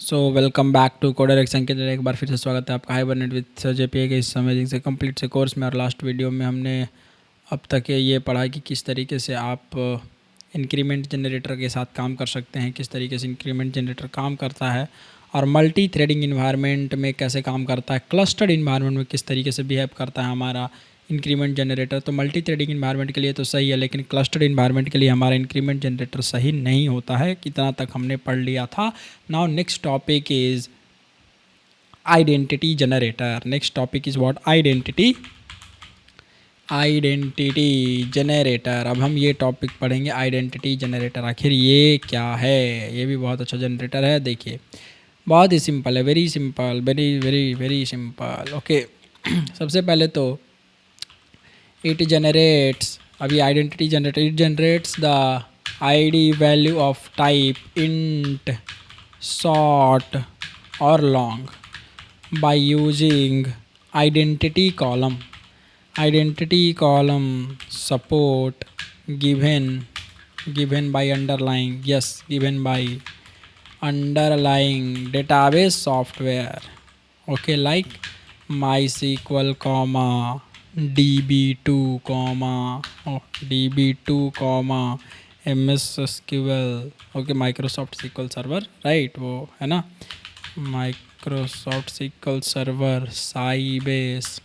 So welcome back to coder एक संकेत। एक बार फिर से स्वागत है आपका हाइबरनेट विद सर जेपीए के इस अमेजिंग से कंप्लीट से कोर्स में। और लास्ट वीडियो में हमने अब तक ये पढ़ा कि किस तरीके से आप इंक्रीमेंट जनरेटर के साथ काम कर सकते हैं, किस तरीके से इंक्रीमेंट जनरेटर काम करता है और मल्टी थ्रेडिंग इन्वायरमेंट में कैसे काम करता है, क्लस्टर्ड इन्वायरमेंट में किस तरीके से बिहेव करता है हमारा इंक्रीमेंट जनरेटर। तो मल्टी थ्रेडिंग इन्वायरमेंट के लिए तो सही है, लेकिन क्लस्टर्ड इन्वायरमेंट के लिए हमारा इंक्रीमेंट जनरेटर सही नहीं होता है। कितना तक हमने पढ़ लिया था। Now next topic is identity generator. Next topic is what? Identity generator. अब हम ये टॉपिक पढ़ेंगे आइडेंटिटी जनरेटर। आखिर ये क्या है? ये भी बहुत अच्छा जनरेटर है। देखिए बहुत ही सिंपल है, very simple, very very very simple. Okay सबसे पहले तो इट जनरेट्स, अभी identity generator, it generates the ID value of type int, short और long by using identity column. Identity column support given by underlying, yes, given by underlying database software, okay, like MySQL comma db2 comma db2 comma MS SQL, okay, Microsoft SQL server, right, वो है ना, Microsoft SQL server, Sybase,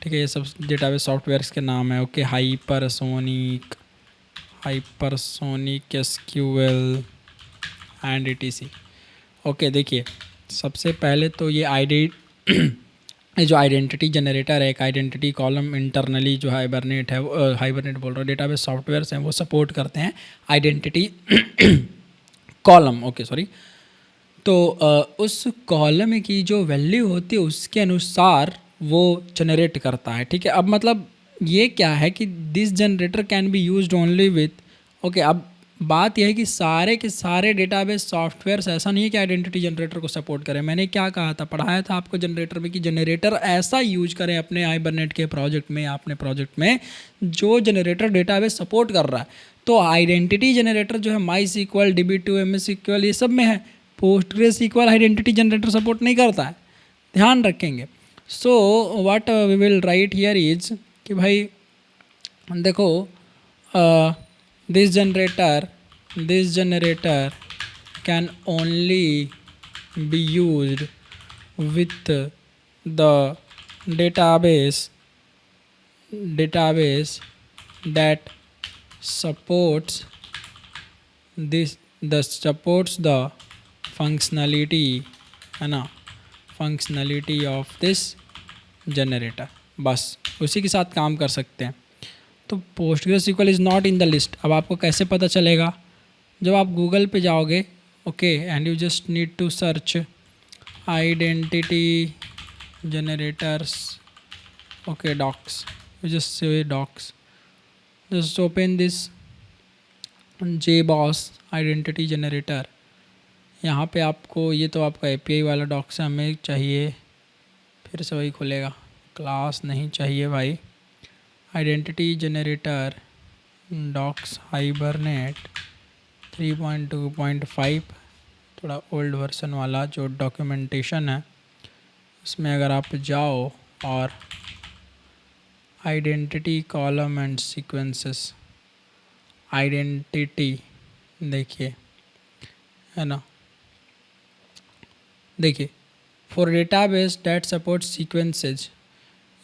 ठीक है, ये सब database softwares के नाम है। Okay, hypersonic SQL and etc। Okay देखिए सबसे पहले तो ये ये जो आइडेंटिटी जनरेटर है, एक आइडेंटिटी कॉलम इंटरनली जो हाइबरनेट है, हाइबरनेट बोल रहा हूँ, डेटाबेस सॉफ्टवेयर्स हैं वो सपोर्ट करते हैं आइडेंटिटी कॉलम। Okay sorry. तो उस कॉलम की जो वैल्यू होती है उसके अनुसार वो जनरेट करता है। ठीक है, अब मतलब ये क्या है कि this generator can be used only with, okay, अब बात यह है कि सारे के सारे डेटाबेस सॉफ्टवेयर्स, ऐसा नहीं है कि आइडेंटिटी जनरेटर को सपोर्ट करें। मैंने क्या कहा था, पढ़ाया था आपको जनरेटर में कि जनरेटर ऐसा यूज करें अपने हाइबरनेट के प्रोजेक्ट में या अपने प्रोजेक्ट में जो जनरेटर डेटाबेस सपोर्ट कर रहा है। तो आइडेंटिटी जनरेटर जो है MySQL, DB2, MS SQL ये सब में है। PostgreSQL आइडेंटिटी जनरेटर सपोर्ट नहीं करता है, ध्यान रखेंगे। So what we will write here is कि भाई देखो this generator can only be used with the database that supports the functionality, है ना, फंक्शनलिटी ऑफ दिस जनरेटर, बस उसी के साथ काम कर सकते हैं। तो PostgreSQL is not in the list. अब आपको कैसे पता चलेगा? जब आप गूगल पे जाओगे, okay, and you just need to search identity generators, okay, docs, you just say docs, just open this JBoss identity generator. यहाँ पे आपको, ये तो आपका API वाला डॉक्स हमें चाहिए, फिर से वही खुलेगा, क्लास नहीं चाहिए भाई। आइडेंटिटी जनरेटर डॉक्स हाइबरनेट 3.2.5, थोड़ा ओल्ड वर्जन वाला जो डॉक्यूमेंटेशन है उसमें अगर आप जाओ और identity column and sequences, identity देखिए, है ना, देखिए for database that support sequences,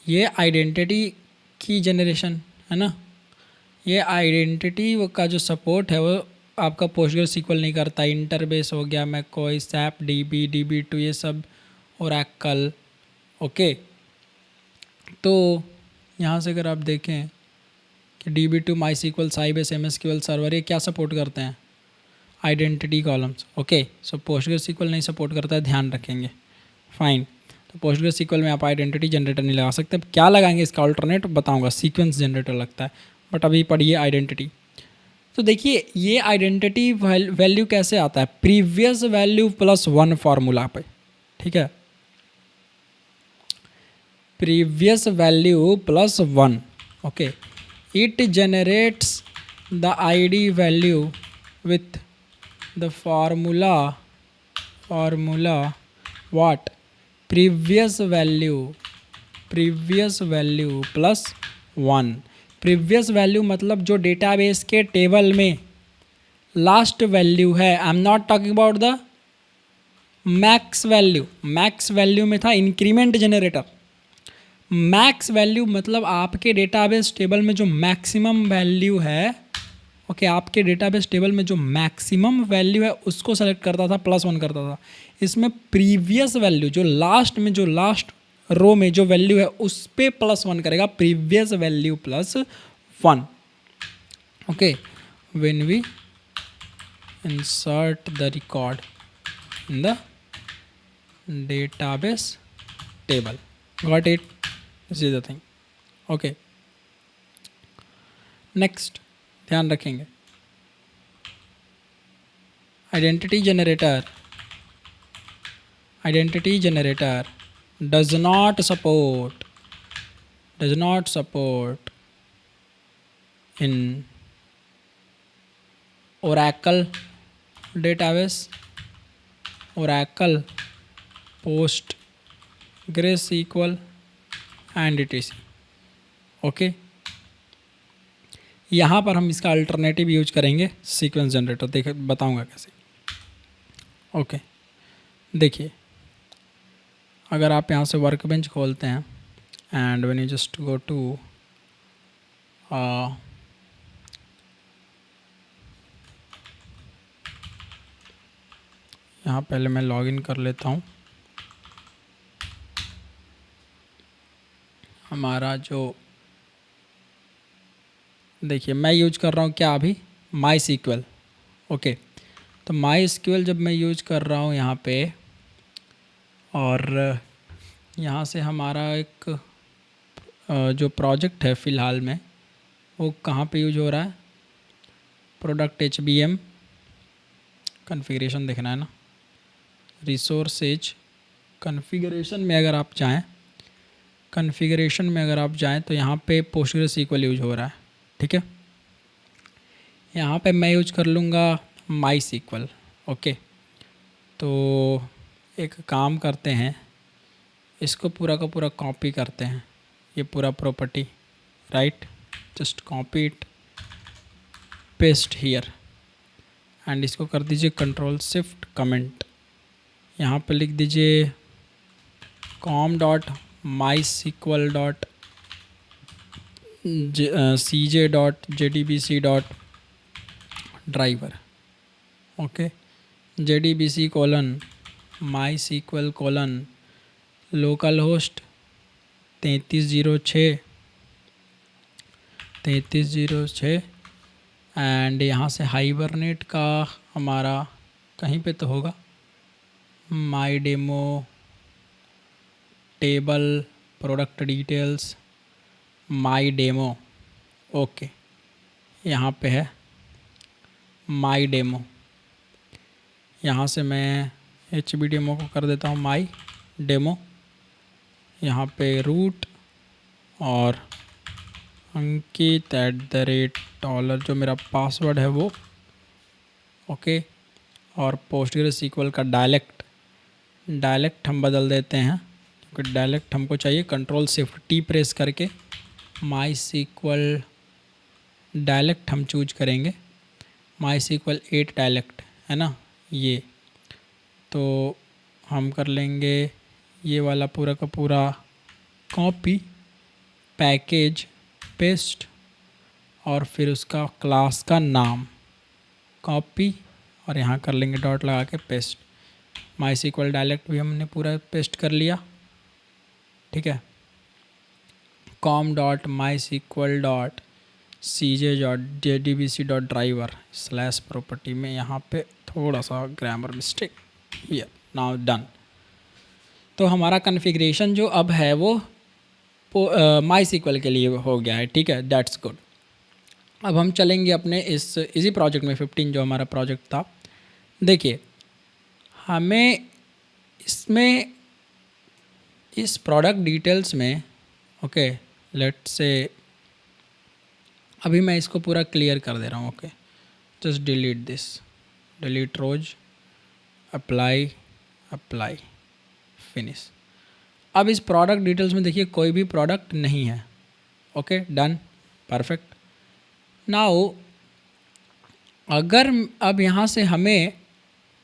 ये आइडेंटिटी की जनरेशन है ना, ये आइडेंटिटी का जो सपोर्ट है वो आपका PostgreSQL नहीं करता। इंटरबेस हो गया, मैककोई, SAP DB, DB2 ये सब, ओरेकल, ओके। तो यहाँ से अगर आप देखें कि DB2, MySQL, Sybase, MS SQL server ये क्या सपोर्ट करते हैं? Identity columns, okay. So PostgreSQL नहीं सपोर्ट करता है, ध्यान रखेंगे, फाइन। तो PostgreSQL में आप आइडेंटिटी जनरेटर नहीं लगा सकते। अब क्या लगाएंगे इसका अल्टरनेट बताऊंगा, सीक्वेंस जनरेटर लगता है, बट अभी पढ़िए आइडेंटिटी। तो देखिए ये आइडेंटिटी वैल्यू कैसे आता है, प्रीवियस वैल्यू प्लस 1 फार्मूला पे, ठीक है, previous value plus 1, okay, it generates the id value with the formula formula what, previous value plus 1। Previous value मतलब जो डेटाबेस के टेबल में लास्ट वैल्यू है। I am not talking about the max value. Max value में था increment generator. Max value मतलब आपके database table में जो मैक्सिमम वैल्यू है, ओके, आपके डेटाबेस टेबल में जो मैक्सिमम वैल्यू है उसको सेलेक्ट करता था, प्लस 1 करता था। इसमें प्रीवियस वैल्यू जो लास्ट में, जो लास्ट रो में जो वैल्यू है उस पे प्लस 1 करेगा, previous value plus 1। Okay, when we insert the record in the database table, got it? This is the thing. Okay, next ध्यान रखेंगे, identity generator does not support in Oracle database, Oracle, PostgreSQL and etc. Okay, यहाँ पर हम इसका alternative use करेंगे sequence generator. देख बताऊँगा कैसे। ओके, देखिए, अगर आप यहाँ से वर्कबेंच खोलते हैं and when you just go to यहाँ पहले मैं लॉगिन कर लेता हूँ। हमारा जो, देखिए मैं यूज कर रहा हूँ क्या अभी, माई सीक्वल। ओके, तो माई सीक्वल जब मैं यूज कर रहा हूँ यहाँ पे, और यहाँ से हमारा एक जो प्रोजेक्ट है फ़िलहाल में वो कहाँ पे यूज हो रहा है, प्रोडक्ट HBM कॉन्फ़िगरेशन देखना है ना, रिसोर्सेज कॉन्फ़िगरेशन में अगर आप जाएँ, कॉन्फ़िगरेशन में अगर आप जाएँ तो यहाँ पे PostgreSQL यूज हो रहा है। ठीक है, यहाँ पे मैं यूज कर लूँगा माई सीक्वल। ओके, तो एक काम करते हैं, इसको पूरा का पूरा कॉपी करते हैं, ये पूरा property, right, just copy it, paste here, and इसको कर दीजिए कंट्रोल शिफ्ट कमेंट। यहाँ पे लिख दीजिए com.mysql.cj.jdbc.driver। Okay, JDBC colon MySQL colon local host 3306 and यहाँ से हाइबरनेट का हमारा कहीं पे तो होगा, माई डेमो टेबल प्रोडक्ट डिटेल्स माई डेमो। ओके, यहाँ पे है माई डेमो। यहाँ से मैं HBDemo को कर देता हूँ माई डेमो। यहाँ पे रूट और $, जो मेरा पासवर्ड है वो। ओके, और PostgreSQL का डायलेक्ट हम बदल देते हैं, क्योंकि डायलेक्ट हमको चाहिए। कंट्रोल शिफ्ट T प्रेस करके MySQL डायलेक्ट हम चूज करेंगे। MySQL 8 डायलेक्ट है ना ये, तो हम कर लेंगे ये वाला पूरा का पूरा कॉपी, पैकेज, पेस्ट, और फिर उसका क्लास का नाम कॉपी, और यहाँ कर लेंगे डॉट लगा के पेस्ट। MySQL डायलेक्ट भी हमने पूरा पेस्ट कर लिया। ठीक है, com.mysql.cj.jdbc.driver/property में यहाँ पे थोड़ा सा grammar mistake, here, now done. तो हमारा कॉन्फ़िगरेशन जो अब है वो MySQL के लिए हो गया है। ठीक है, दैट्स गुड। अब हम चलेंगे अपने इसी प्रोजेक्ट में 15 जो हमारा प्रोजेक्ट था। देखिए, हमें इसमें इस प्रोडक्ट डिटेल्स में, ओके, लेट्स से अभी मैं इसको पूरा क्लियर कर दे रहा हूँ। Okay, just delete this, delete rows, apply apply, finish. अब इस प्रोडक्ट डिटेल्स में देखिए कोई भी प्रोडक्ट नहीं है। Okay, done, perfect. नाउ अगर अब यहाँ से हमें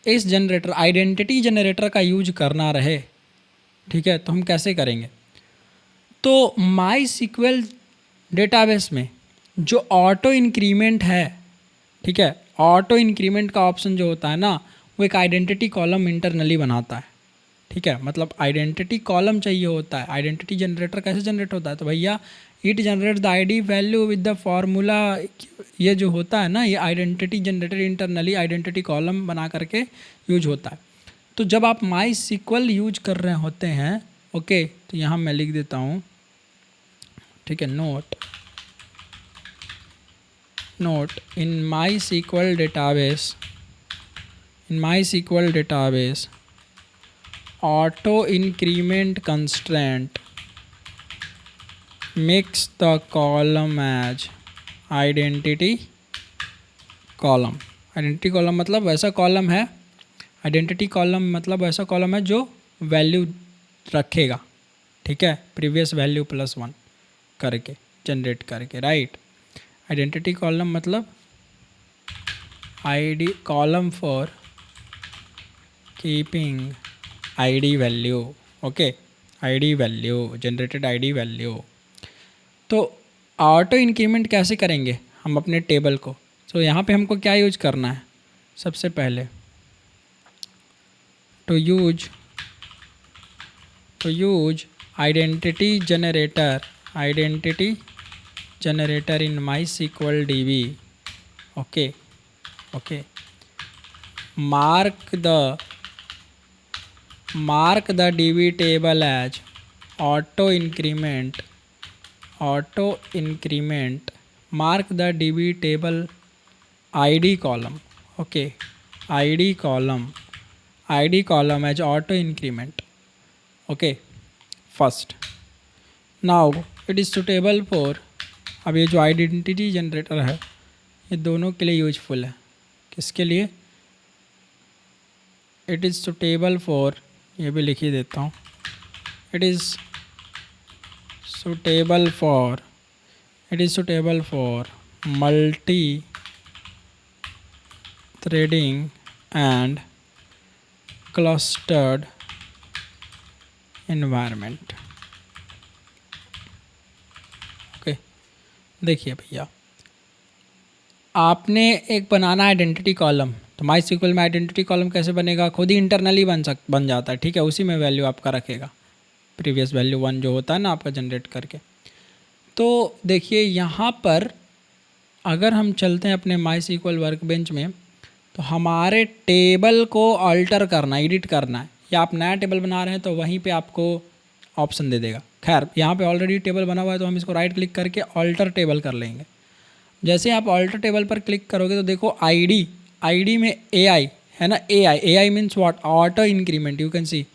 इस जनरेटर आइडेंटिटी जनरेटर का यूज करना रहे, ठीक है, तो हम कैसे करेंगे? तो माई सीक्वल डेटाबेस में जो ऑटो इंक्रीमेंट है, ठीक है, ऑटो इंक्रीमेंट का ऑप्शन जो होता है ना, वो एक आइडेंटिटी कॉलम इंटरनली बनाता है, ठीक है। मतलब आइडेंटिटी कॉलम चाहिए होता है। आइडेंटिटी जनरेटर कैसे जनरेट होता है? तो भैया it generate the ID value with the formula, ये जो होता है ना, ये identity generator internally identity column बना करके यूज होता है। तो जब आप माई सीक्वल यूज कर रहे होते हैं, ओके, तो यहाँ मैं लिख देता हूँ, ठीक है, नोट इन माई सीक्वल डेटाबेस auto increment constraint makes the column as identity column। Identity column मतलब वैसा कॉलम है, आइडेंटिटी कॉलम मतलब वैसा कॉलम है जो वैल्यू रखेगा, ठीक है, प्रीवियस वैल्यू +1 करके जनरेट करके, राइट। आइडेंटिटी कॉलम मतलब ID column for keeping ID value, okay, ID value, generated ID value. तो ऑटो इंक्रीमेंट कैसे करेंगे हम अपने टेबल को? तो यहाँ पे हमको क्या यूज करना है? सबसे पहले to use identity generator in my sequel DB, okay, mark the DB table as auto increment, mark the DB table ID column, okay, ID column as auto increment, okay, first। now it is suitable for, अब ये जो identity generator है ये दोनों के लिए useful है। किसके लिए? इट इज़ सुटेबल फॉर, ये भी लिख ही देता हूँ, it is suitable for multi threading and clustered environment. Okay, देखिए भैया, आपने एक बनाना आइडेंटिटी कॉलम, तो माई सीक्वल में आइडेंटिटी कॉलम कैसे बनेगा? खुद ही इंटरनली बन जाता है, ठीक है, उसी में वैल्यू आपका रखेगा, प्रीवियस वैल्यू 1 जो होता है ना आपका जनरेट करके। तो देखिए यहाँ पर अगर हम चलते हैं अपने माई सीक्वल वर्कबेंच में, तो हमारे टेबल को अल्टर करना, एडिट करना है, या आप नया टेबल बना रहे हैं तो वहीं पे आपको ऑप्शन दे देगा। खैर यहाँ पे ऑलरेडी टेबल बना हुआ है तो हम इसको राइट क्लिक करके अल्टर टेबल कर लेंगे। जैसे आप अल्टर टेबल पर क्लिक करोगे तो देखो आईडी में AI है ना, AI means what? Auto increment. You can see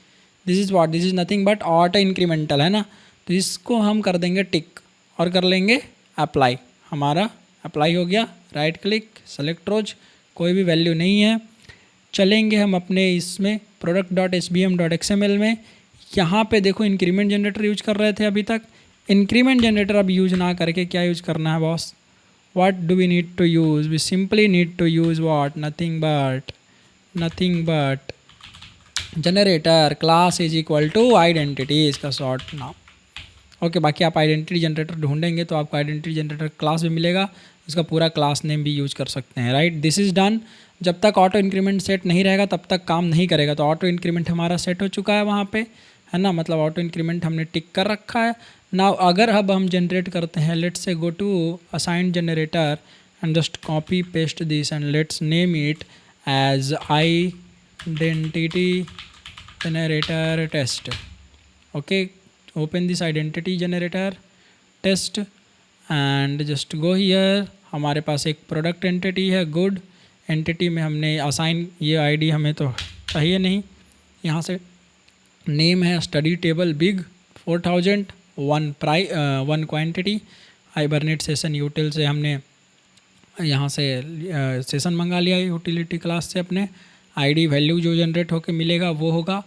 this is what, this is nothing but auto incremental, है ना। तो इसको हम कर देंगे टिक और कर लेंगे अप्लाई। हमारा अप्लाई हो गया। राइट क्लिक, सेलेक्ट रोज, कोई भी वैल्यू नहीं है। चलेंगे हम अपने इसमें product.sbm.xml में। यहाँ पे देखो इंक्रीमेंट जनरेटर यूज कर रहे थे अभी तक। इंक्रीमेंट जनरेटर अब यूज ना करके क्या यूज करना है boss? What do we need to use? We simply need to use what? Nothing but generator class is equal to identity, इसका शॉर्ट नाम। ओके, बाकी आप आइडेंटिटी जनरेटर ढूंढेंगे तो आपको आइडेंटिटी जनरेटर क्लास भी मिलेगा, उसका पूरा क्लास नेम भी यूज कर सकते हैं। Right, this is done. जब तक ऑटो इंक्रीमेंट सेट नहीं रहेगा तब तक काम नहीं करेगा। तो ऑटो इंक्रीमेंट हमारा सेट हो चुका है वहाँ पे, है ना, मतलब ऑटो इंक्रीमेंट हमने टिक कर रखा है। नाउ अगर अब हम जनरेट करते हैं, let's say go to assign generator and just copy paste this and let's name it as identity generator test. Okay, open this identity generator test and just go here. हमारे पास एक product entity है, good. Entity में हमने assign, ये ID हमें तो चाहिए नहीं। यहाँ से नेम है study table big 4000, one quantity. Hibernate session यूटिल से हमने यहाँ से सेशन मंगा लिया यूटिलिटी क्लास से अपने। आईडी वैल्यू जो जनरेट होकर मिलेगा वो होगा,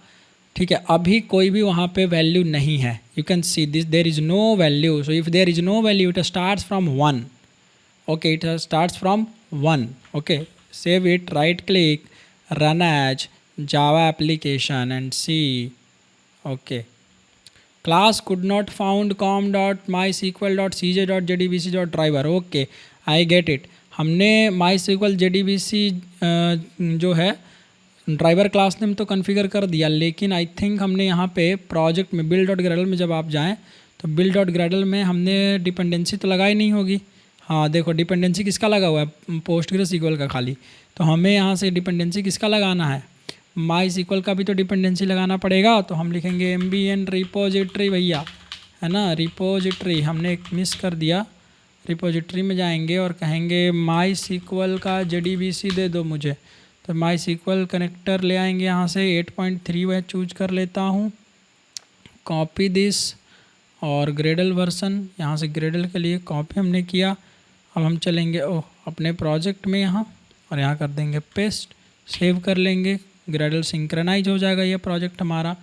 ठीक है। अभी कोई भी वहाँ पे वैल्यू नहीं है, you can see this there is no value, so if there is no value it starts from 1, okay, it starts from 1, okay. Save it, right click, run as Java application and see, okay. Class could not found com dot MySQL dot C J dot JDBC dot driver, okay I get it. हमने माई sequel JDBC जो है driver class ने तो configure कर दिया, लेकिन I think हमने यहाँ पे प्रोजेक्ट में बिल्ड डॉट ग्रेडल में जब आप जाएँ तो बिल्ड डॉट ग्रेडल में हमने डिपेंडेंसी तो लगाई नहीं होगी। हाँ देखो डिपेंडेंसी किसका लगा हुआ है, पोस्टग्रेसql का खाली। तो हमें यहाँ से डिपेंडेंसी किसका लगाना है, माई सीक्वल का भी तो डिपेंडेंसी लगाना पड़ेगा। तो हम लिखेंगे mbn रिपोजिटरी भैया, है ना, रिपोजिटरी हमने एक मिस कर दिया। रिपोजिटरी में जाएंगे और कहेंगे माई सीक्वल का JDBC दे दो मुझे। तो माई सीक्वल कनेक्टर ले आएंगे यहाँ से 8.3 वह चूज कर लेता हूँ, कॉपी दिस और ग्रेडल वर्सन यहाँ से ग्रेडल के लिए कॉपी हमने किया। अब हम चलेंगे अपने प्रोजेक्ट में यहाँ और यहाँ कर देंगे पेस्ट, सेव कर लेंगे। ग्रेडल सिंक्रनाइज हो जाएगा ये प्रोजेक्ट हमारा।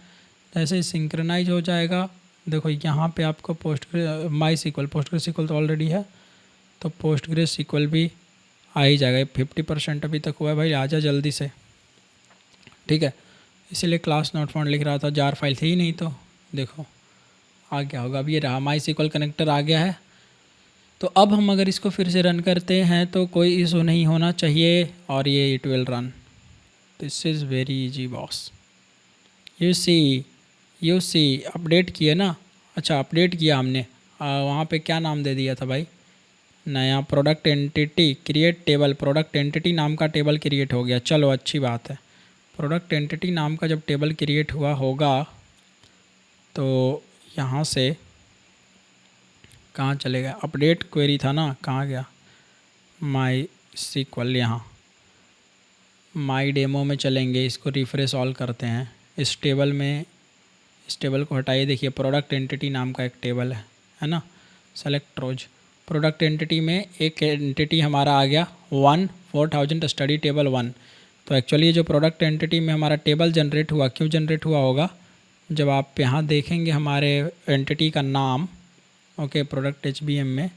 जैसे ही सिंक्रनाइज हो जाएगा देखो यहाँ पे आपको माई सीक्वल पोस्टग्रेसql तो ऑलरेडी है, तो पोस्टग्रेसql भी आ ही जाएगा। 50% अभी तक हुआ है भाई, आ जा जल्दी से, ठीक है। इसीलिए क्लास नॉट फाउंड लिख रहा था, जार फाइल थी ही नहीं, तो देखो आ गया होगा। अब ये रहा माई सीक्वल कनेक्टर आ गया है। तो अब हम अगर इसको फिर से रन करते हैं तो कोई इशू नहीं होना चाहिए और ये it will run. This is very easy boss. You see update किए ना, अच्छा अपडेट किया हमने, वहाँ पे क्या नाम दे दिया था भाई, नया product entity create table, product entity नाम का टेबल क्रिएट हो गया। चलो अच्छी बात है। प्रोडक्ट एंटिटी नाम का जब टेबल क्रिएट हुआ होगा तो यहाँ से कहाँ चले गए, अपडेट क्वेरी था ना, कहाँ गया, माई सीक्वल, यहाँ माई डेमो में चलेंगे, इसको रिफ्रेश ऑल करते हैं। इस टेबल में, इस टेबल को हटाइए, देखिए प्रोडक्ट एंटिटी नाम का एक टेबल है ना, सेलेक्ट रोज। प्रोडक्ट एंटिटी में एक एंटिटी हमारा आ गया 4000 स्टडी टेबल 1। तो एक्चुअली ये जो प्रोडक्ट एंटिटी में हमारा टेबल जनरेट हुआ, क्यों जनरेट हुआ होगा, जब आप यहाँ देखेंगे हमारे एंटिटी का नाम, ओके प्रोडक्ट HBM में,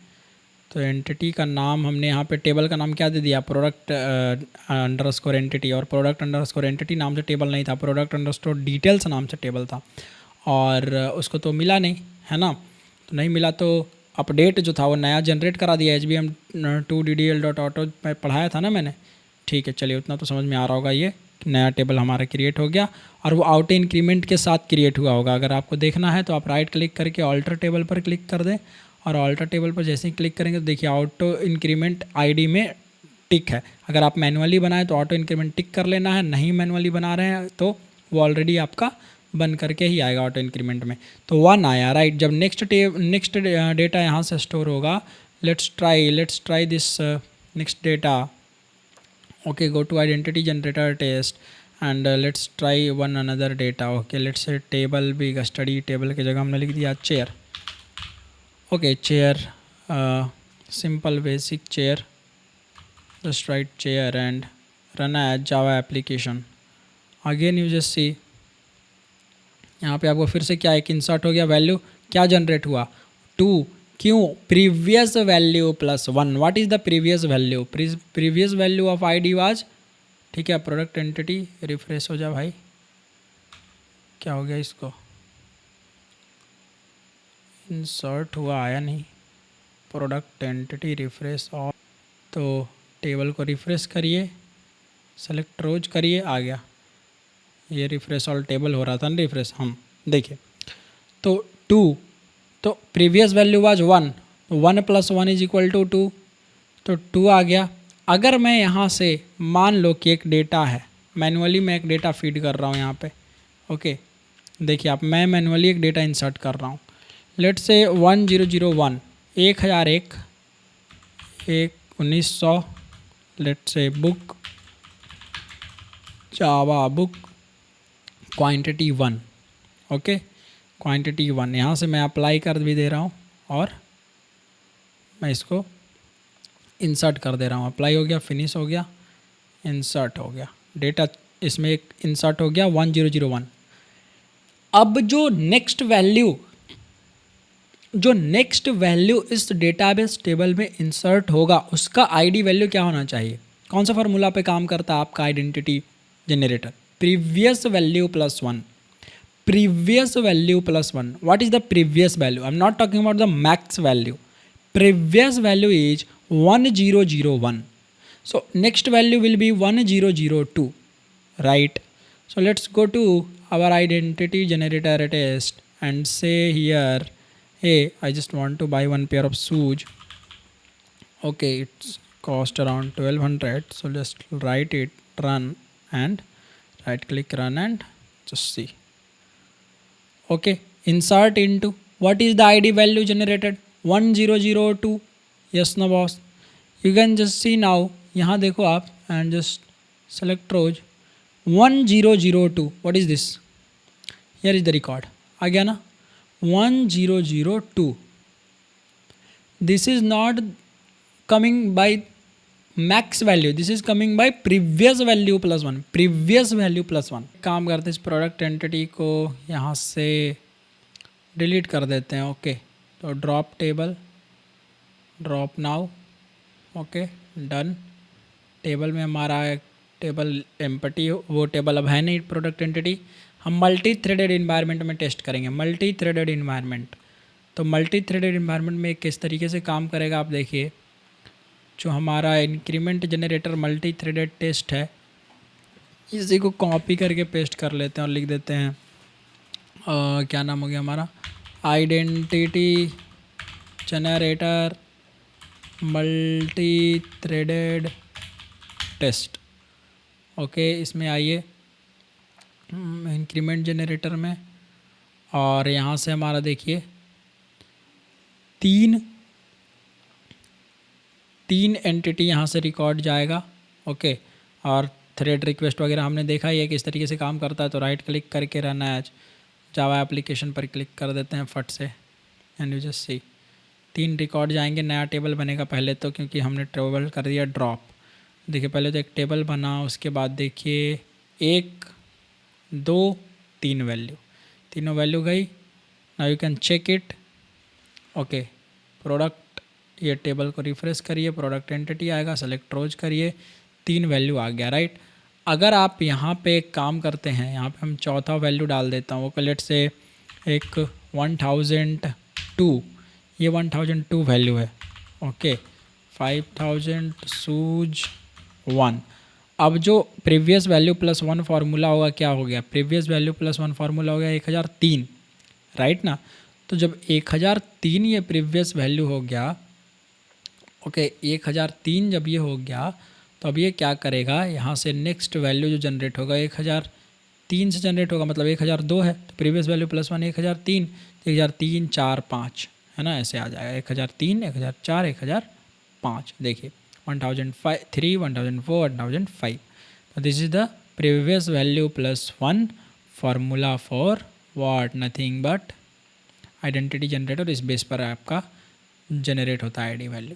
तो एंटिटी का नाम हमने यहाँ पे टेबल का नाम क्या दे दिया, प्रोडक्ट अंडरस्कोर एंटिटी। और प्रोडक्ट अंडरस्कोर एंटिटी नाम से टेबल नहीं था, प्रोडक्ट अंडरस्कोर डिटेल्स नाम से टेबल था, और उसको तो मिला नहीं, है ना। तो नहीं मिला तो अपडेट जो था वो नया जनरेट करा दिया, HBM2DDL.auto में पढ़ाया था ना मैंने, ठीक है। चलिए उतना तो समझ में आ रहा होगा, ये नया टेबल हमारा क्रिएट हो गया और वो आउट इंक्रीमेंट के साथ क्रिएट हुआ होगा। अगर आपको देखना है तो आप राइट क्लिक करके ऑल्टर टेबल पर क्लिक कर दें, और ऑल्टर टेबल पर जैसे ही क्लिक करेंगे तो देखिए ऑटो इंक्रीमेंट आईडी में टिक है। अगर आप मैनुअली बनाएं तो ऑटो इंक्रीमेंट टिक कर लेना है, नहीं मैनुअली बना रहे हैं तो वो ऑलरेडी आपका बन करके ही आएगा ऑटो इंक्रीमेंट में। तो 1 आया, राइट। जब नेक्स्ट डेटा यहाँ से स्टोर होगा, let's try this next data, okay go to identity generator test and let's try one another data, okay let's say table भी, स्टडी टेबल की जगह हमने लिख दिया chair, okay chair, simple basic chair, just write chair and run as Java application. Again you just see, यहाँ पे आपको फिर से क्या एक इंसर्ट हो गया, वैल्यू क्या जनरेट हुआ 2, क्यों, previous value plus 1। What is the previous value, previous value of ID was, ठीक है। प्रोडक्ट एंटिटी रिफ्रेश हो जा भाई, क्या हो गया इसको, इंसर्ट हुआ आया नहीं, प्रोडक्ट एंटिटी रिफ्रेश और, तो टेबल को रिफ्रेश करिए, सेलेक्ट रोज करिए, आ गया। ये रिफ्रेश ऑल टेबल हो रहा था ना, रिफ्रेश, हम देखिए तो 2, तो प्रीवियस वैल्यू वाज 1, 1 + 1 = 2, तो 2 आ गया। अगर मैं यहाँ से मान लो कि एक डेटा है, मैनुअली मैं एक डेटा फीड कर रहा हूँ यहाँ पे, ओके देखिए आप, मैं मैनुअली एक डेटा इंसर्ट कर रहा हूँ, लेट से 1001 1001 1900, लेट से बुक जावा बुक क्वांटिटी 1, ओके क्वांटिटी 1, यहाँ से मैं अप्लाई कर भी दे रहा हूँ और मैं इसको इंसर्ट कर दे रहा हूँ। अप्लाई हो गया, फिनिश हो गया, इंसर्ट हो गया, डेटा इसमें एक इंसर्ट हो गया 1001। अब जो नेक्स्ट वैल्यू इस डेटाबेस टेबल में इंसर्ट होगा उसका आईडी वैल्यू क्या होना चाहिए? कौन सा फार्मूला पे काम करता है आपका identity generator? Previous value plus one. Previous value plus one. What is the previous value? I am not talking about the max value. Previous value is 1001. So next value will be 1002, right? So let's go to our identity generator test and say here, hey, I just want to buy one pair of shoes. Okay, it's cost around 1200. So just write it, run, and right click run and just see. Okay, insert into, what is the ID value generated? 1002. Yes, no boss. You can just see now, यहाँ देखो आप and just select rows 1002. What is this? Here is the record. आ गया ना 1002. This is not coming by max value, this is coming by previous value plus one. Previous value plus one. काम करते इस product entity को यहाँ से delete कर देते हैं। ओके, तो drop table, drop now. Okay, done. Table में हमारा टेबल एम्प्टी, वो टेबल अब है नहीं प्रोडक्ट एंटिटी। हम मल्टी थ्रेडेड इन्वायरमेंट में टेस्ट करेंगे। मल्टी थ्रेडेड इन्वायरमेंट, तो मल्टी थ्रेडेड इन्वायरमेंट में किस तरीके से काम करेगा आप देखिए। जो हमारा increment generator multi threaded test है, इसी को कॉपी करके पेस्ट कर लेते हैं और लिख देते हैं क्या नाम हो गया हमारा, identity generator multi threaded test. Okay, इसमें आइए इंक्रीमेंट जनरेटर में, और यहाँ से हमारा देखिए तीन एंटिटी यहाँ से रिकॉर्ड जाएगा। ओके, और थ्रेड रिक्वेस्ट वगैरह हमने देखा ही है किस तरीके से काम करता है। तो राइट क्लिक करके रन एज जावा एप्लीकेशन पर क्लिक कर देते हैं फट से, and you just C 3 record जाएंगे। नया टेबल बनेगा पहले तो, क्योंकि हमने टेबल कर दिया ड्रॉप। देखिए पहले तो एक टेबल बना, उसके बाद देखिए 1 2 3 वैल्यू, तीनों वैल्यू गई। Now you can check it. Okay, product, ये टेबल को रिफ्रेश करिए, प्रोडक्ट एंटिटी आएगा, सेलेक्ट रोज करिए, 3 वैल्यू आ गया, राइट। अगर आप यहाँ पे एक काम करते हैं, यहाँ पे हम चौथा वैल्यू डाल देता हूँ। लेट से एक 1002, ये 1002 वैल्यू है। Okay, 5000 shoes 1। अब जो प्रीवियस वैल्यू प्लस 1 फार्मूला होगा क्या हो गया? प्रीवियस वैल्यू प्लस 1 फार्मूला हो गया 1003, राइट ना। तो जब 1003 ये प्रीवियस वैल्यू हो गया, ओके 1003 जब ये हो गया, तो अब ये क्या करेगा, यहाँ से नेक्स्ट वैल्यू जो जनरेट होगा 1003 से जनरेट होगा, मतलब 1002 है, तो प्रीवियस वैल्यू प्लस 1 1003, 1003 4 5 है ना, ऐसे आ जाएगा 1003 1004 1005। देखिए 1003 1004 1005। तो this is the previous value plus 1 formula for what, nothing but identity generator. इस बेस पर आपका जनरेट होता है आईडी वैल्यू।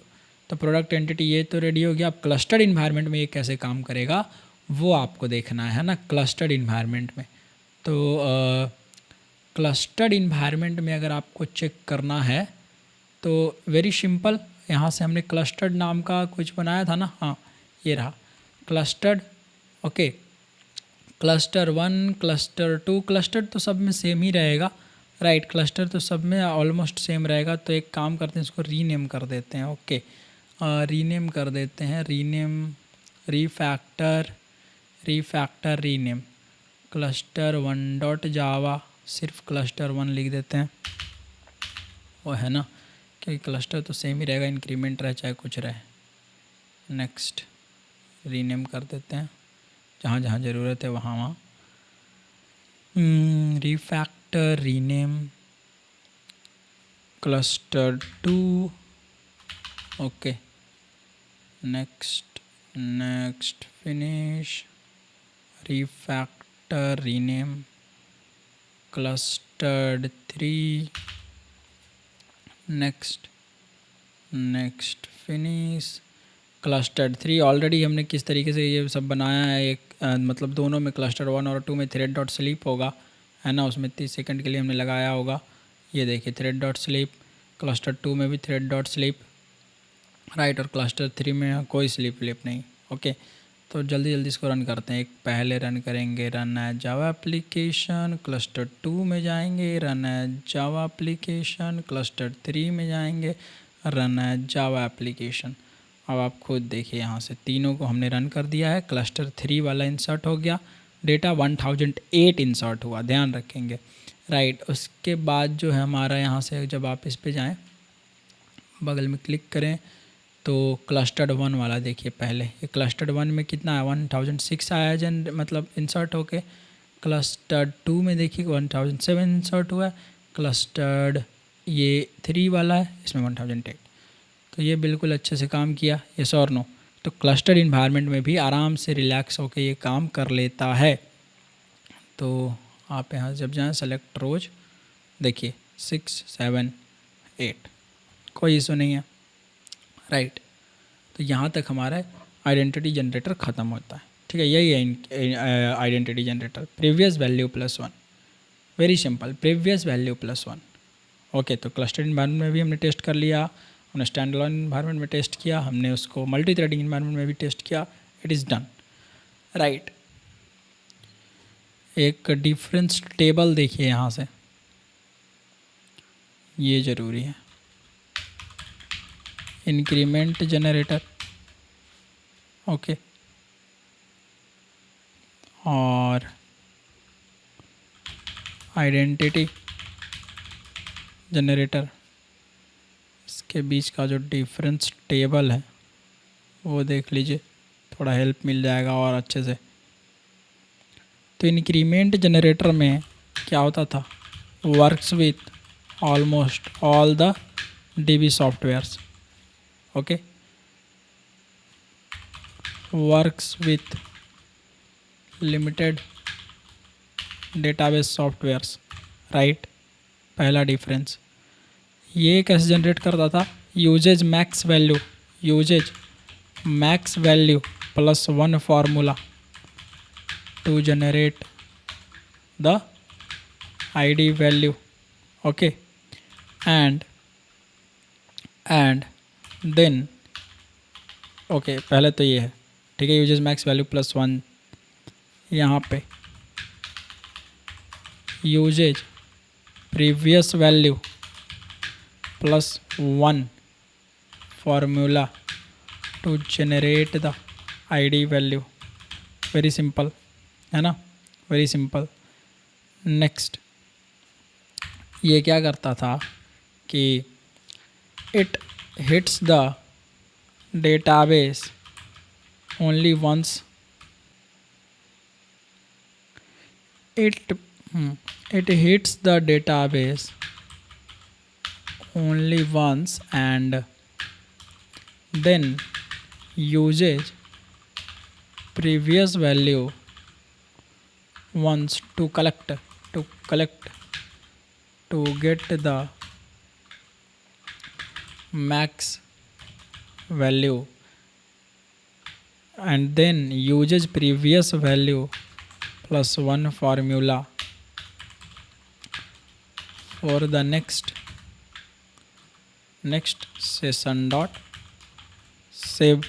तो प्रोडक्ट एंटिटी ये तो रेडी हो गया। अब क्लस्टर्ड इन्वायरमेंट में ये कैसे काम करेगा वो आपको देखना है ना, क्लस्टर्ड इन्वायरमेंट में। तो क्लस्टर्ड इन्वायरमेंट में अगर आपको चेक करना है तो वेरी सिंपल, यहाँ से हमने क्लस्टर्ड नाम का कुछ बनाया था ना, हाँ ये रहा clustered. Okay, cluster 1 cluster 2, cluster तो सब में सेम ही रहेगा, राइट। क्लस्टर तो सब में ऑलमोस्ट सेम रहेगा। तो एक काम करते हैं, इसको रीनेम कर देते हैं। ओके, रीनेम कर देते हैं, rename refactor rename cluster 1 dot Java, सिर्फ क्लस्टर 1 लिख देते हैं, वो है ना, क्योंकि क्लस्टर तो सेम ही रहेगा, इंक्रीमेंट रहे चाहे कुछ रहे। नेक्स्ट रीनेम कर देते हैं, जहाँ जहाँ ज़रूरत है वहाँ वहाँ। Refactor rename cluster 2। Okay, next finish, refactor rename clustered 3, next finish clustered 3। Already हमने किस तरीके से ये सब बनाया है, एक मतलब दोनों में क्लस्टर 1 और 2 में थ्रेड डॉट स्लीप होगा, है ना, उसमें 30 सेकंड के लिए हमने लगाया होगा। ये देखिए थ्रेड डॉट स्लीप, क्लस्टर 2 में भी थ्रेड डॉट स्लीप, राइट, और क्लस्टर 3 में कोई स्लीप व्लीप नहीं। ओके, तो जल्दी जल्दी इसको रन करते हैं। एक पहले रन करेंगे run as Java application, cluster 2 में जाएंगे run as Java application, cluster 3 में जाएंगे रन एज जावा एप्लीकेशन। अब आप खुद देखिए, यहाँ से तीनों को हमने रन कर दिया है। क्लस्टर 3 वाला इंसर्ट हो गया, डेटा 1008 इंसर्ट हुआ, ध्यान रखेंगे, राइट। उसके बाद जो है हमारा यहाँ से जब आप इस पे जाएं, बगल में क्लिक करें तो क्लस्टर्ड 1 वाला देखिए, पहले ये क्लस्टर्ड 1 में कितना है 1006 आया है, मतलब इंसर्ट होके। क्लस्टर्ड 2 में देखिए 1007 इंसर्ट हुआ है। क्लस्टर्ड ये 3 वाला है, इसमें 1008। तो ये बिल्कुल अच्छे से काम किया, यस और नो। तो क्लस्टर्ड इन्वायरमेंट में भी आराम से रिलैक्स होकर ये काम कर लेता है। तो आप यहाँ जब जाएँ सेलेक्ट रोज, देखिए 6 7 8, कोई इशू नहीं है, राइट। तो यहाँ तक हमारा आइडेंटिटी जनरेटर ख़त्म होता है, ठीक है। यही है identity generator, previous value plus 1, very simple, previous value plus 1। Okay, तो क्लस्टर इन्वायरमेंट में भी हमने टेस्ट कर लिया, हमने स्टैंड अलोन इन्वायरमेंट में टेस्ट किया, हमने उसको मल्टी थ्रेडिंग इन्वायरमेंट में भी टेस्ट किया, इट इज़ डन, राइट। एक डिफरेंस टेबल देखिए यहाँ से, ये ज़रूरी है, इंक्रीमेंट जनरेटर, ओके, और आइडेंटिटी जनरेटर, इसके बीच का जो डिफरेंस टेबल है वो देख लीजिए, थोड़ा हेल्प मिल जाएगा और अच्छे से। तो इंक्रीमेंट जनरेटर में क्या होता था, works with almost all the DB softwares, okay, works with limited database softwares, right. पहला डिफरेंस ये कैसे जनरेट करता था, uses max value plus 1 formula to generate the ID value, okay, and then, okay, पहले तो ये है, ठीक है, यूजेज मैक्स वैल्यू प्लस 1, यहाँ पे uses previous value plus 1 formula to generate the ID value, very simple, है ना, वेरी सिंपल। नेक्स्ट ये क्या करता था कि it hits the database only once, it hits the database only once and then uses previous value once to get the max value, and then uses previous value plus 1 formula for the next session dot save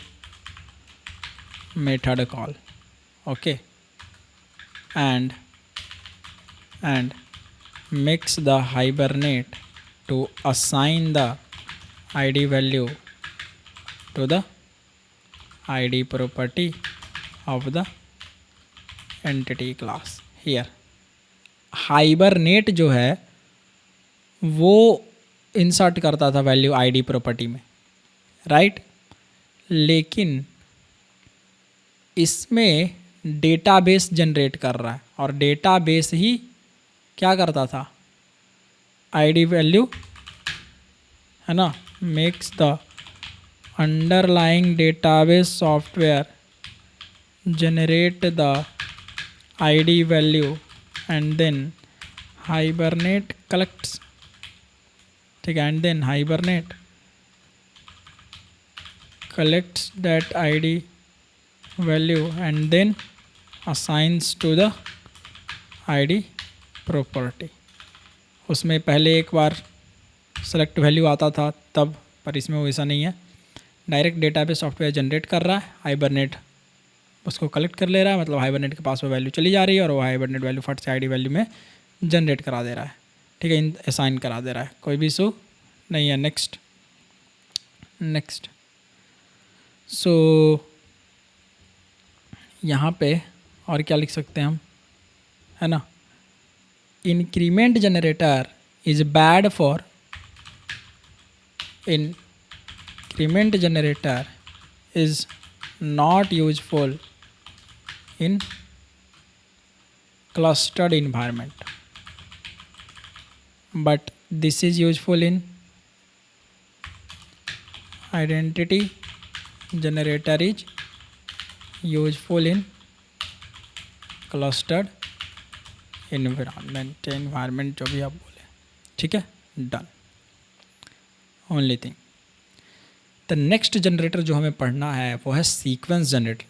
method call, okay, and makes the hibernate to assign the ID value to the ID property of the entity class here। Hibernate जो है वो insert करता था value ID property में, right, लेकिन इसमें database generate कर रहा है, और डेटाबेस ही क्या करता था, ID वैल्यू, है ना, makes the underlying database software generate the ID value and then hibernate collects, ठीक है, and then hibernate collects that ID value and then assigns to the ID property. उसमें पहले एक बार सेलेक्ट वैल्यू आता था तब, पर इसमें वैसा नहीं है। डायरेक्ट डेटाबेस सॉफ्टवेयर जनरेट कर रहा है, हाइबरनेट उसको कलेक्ट कर ले रहा है, मतलब हाइबरनेट के पास वो वैल्यू चली जा रही है और वो हाइबरनेट वैल्यू फट से आईडी वैल्यू में जनरेट करा दे रहा है। ठीक है, असाइन करा दे रहा है, कोई भी इशू नहीं है। नेक्स्ट सो यहाँ पे और क्या लिख सकते हैं हम, है ना, increment generator is bad for, increment generator is not useful in clustered environment, but this is useful in identity generator is useful in clustered environment जो भी आप बोले। ठीक है, done. Only thing the next generator जो हमें पढ़ना है वो है सीक्वेंस जनरेटर।